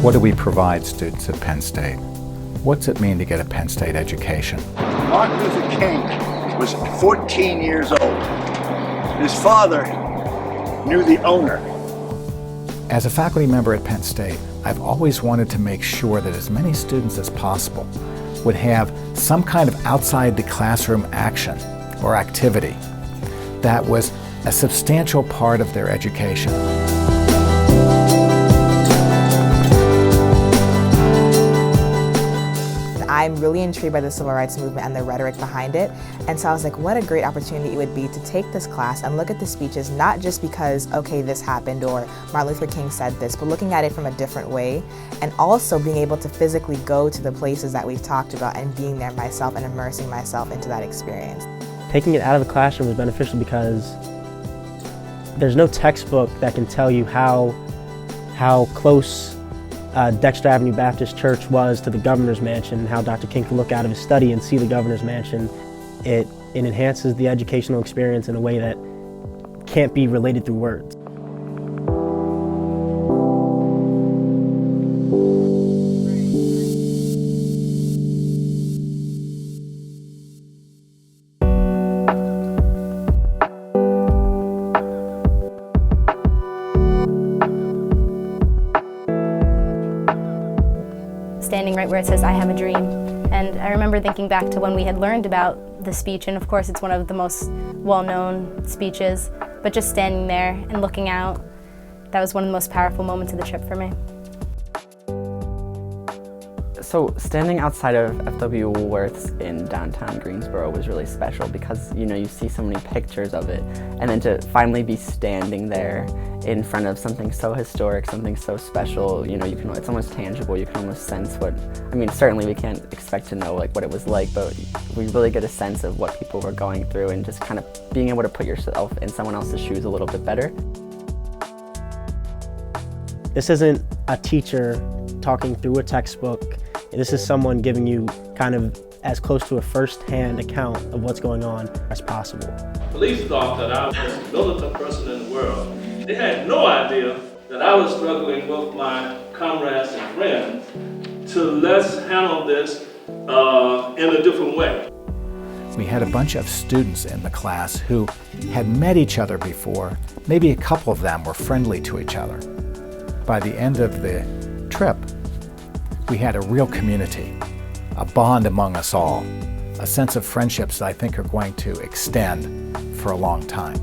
What do we provide students at Penn State? What's it mean to get a Penn State education? Martin Luther King was 14 years old. His father knew the owner. As a faculty member at Penn State, I've always wanted to make sure that as many students as possible would have some kind of outside the classroom action or activity that was a substantial part of their education. I'm really intrigued by the civil rights movement and the rhetoric behind it. And so I was like, what a great opportunity it would be to take this class and look at the speeches, not just because, okay, this happened or Martin Luther King said this, but looking at it from a different way, and also being able to physically go to the places that we've talked about and being there myself and immersing myself into that experience. Taking it out of the classroom was beneficial because there's no textbook that can tell you how close Dexter Avenue Baptist Church was to the governor's mansion, how Dr. King could look out of his study and see the governor's mansion. It enhances the educational experience in a way that can't be related through words. Standing right where it says, "I have a dream." And I remember thinking back to when we had learned about the speech, and of course it's one of the most well-known speeches, but just standing there and looking out, that was one of the most powerful moments of the trip for me. So standing outside of F.W. Woolworth's in downtown Greensboro was really special because, you know, you see so many pictures of it, and then to finally be standing there in front of something so historic, something so special, you know, it's almost tangible. You can almost sense certainly we can't expect to know like what it was like, but we really get a sense of what people were going through and just kind of being able to put yourself in someone else's shoes a little bit better. This isn't a teacher talking through a textbook. This is someone giving you kind of as close to a first-hand account of what's going on as possible. Police thought that I was the most militant person in the world. They had no idea that I was struggling with my comrades and friends to let's handle this in a different way. We had a bunch of students in the class who had met each other before. Maybe a couple of them were friendly to each other. By the end of the trip, we had a real community, a bond among us all, a sense of friendships that I think are going to extend for a long time.